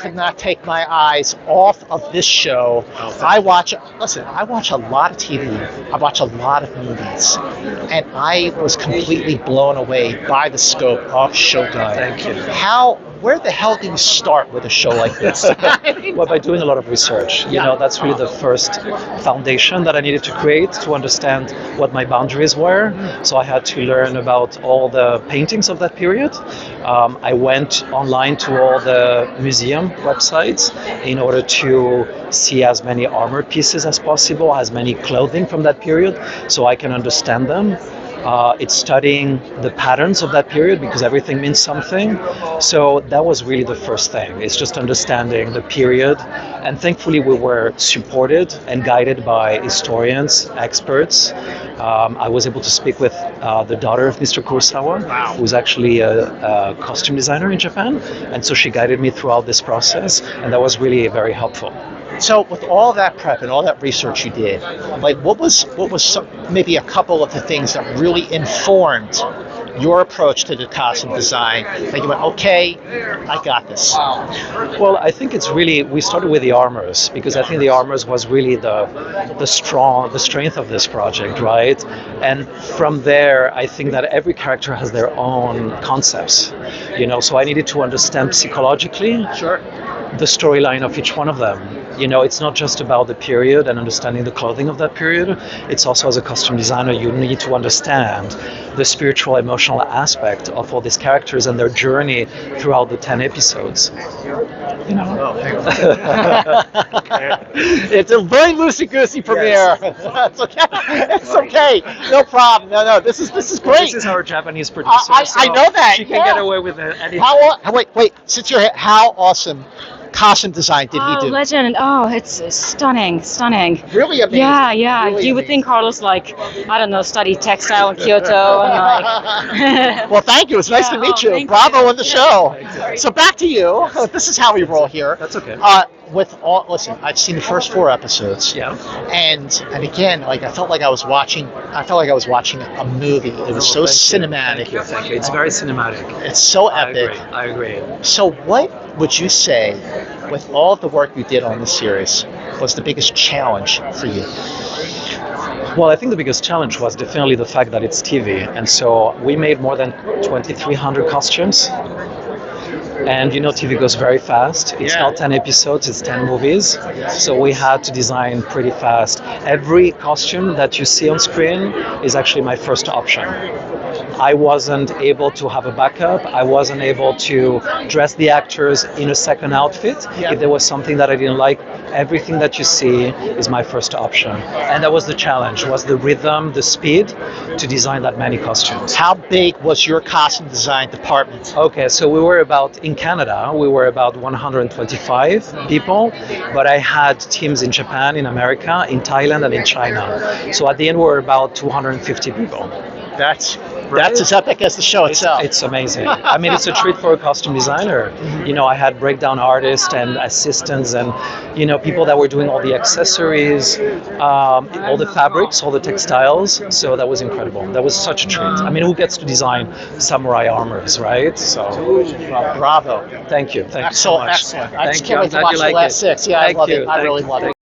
could not take my eyes off of this show. I watch a lot of TV. I watch a lot of movies, and I was completely blown away by the scope of Shogun. Thank you. Where the hell do you start with a show like this? Well, by doing a lot of research. That's really the first foundation that I needed to create to understand what my boundaries were. So I had to learn about all the paintings of that period. I went online to all the museum websites in order to see as many armor pieces as possible, as many clothing from that period, so I can understand them. It's studying the patterns of that period because everything means something. So that was really the first thing. It's just understanding the period. And thankfully we were supported and guided by historians, experts. I was able to speak with the daughter of Mr. Kurosawa, who's actually a costume designer in Japan. And so she guided me throughout this process, and that was really very helpful. So with all that prep and all that research you did, what was maybe a couple of the things that really informed your approach to the costume design? Like you went, okay, I got this. Well, I think it's really, we started with the armors because I think the armors was really the strength of this project, right? And from there, I think that every character has their own concepts, so I needed to understand psychologically the storyline of each one of them. It's not just about the period and understanding the clothing of that period. It's also, as a costume designer, you need to understand the spiritual, emotional aspect of all these characters and their journey throughout the 10 episodes. It's a very loosey-goosey premiere. Yes. It's okay. It's okay. No problem. No. This is great. This is our Japanese producer. I know that. She can get away with anything. Wait. Since you're here, how awesome costume design did he do? Legend. It's stunning. Really amazing. Yeah. Really You would think Carlos, studied textile in Kyoto. And Well, thank you. It's nice to meet you. Bravo on the show. Exactly. So back to you. This is how we roll here. That's okay. Listen, I've seen the first 4 episodes. Yeah. And again, I felt like I was watching a movie. It was so cinematic. Thank you. It's very cinematic. It's so epic. I agree. So what would you say, with all the work you did on this series, was the biggest challenge for you? Well, I think the biggest challenge was definitely the fact that it's TV. And so we made more than 2,300 costumes. And TV goes very fast. It's not 10 episodes, it's 10 movies. So we had to design pretty fast. Every costume that you see on screen is actually my first option. I wasn't able to have a backup. I wasn't able to dress the actors in a second outfit. If there was something that I didn't like, everything that you see is my first option. And that was the challenge, was the rhythm, the speed to design that many costumes. How big was your costume design department? Okay, so in Canada, we were about 125 people, but I had teams in Japan, in America, in Thailand, and in China. So at the end, we were about 250 people. That's as epic as the show itself. It's amazing. I mean, it's a treat for a costume designer. I had breakdown artists and assistants and, people that were doing all the accessories, all the fabrics, all the textiles. So that was incredible. That was such a treat. I mean, who gets to design samurai armors, right? So, bravo. Thank you. Thank you so much. Excellent. I just can't wait to watch the last 6. Yeah, I love it. I really love it.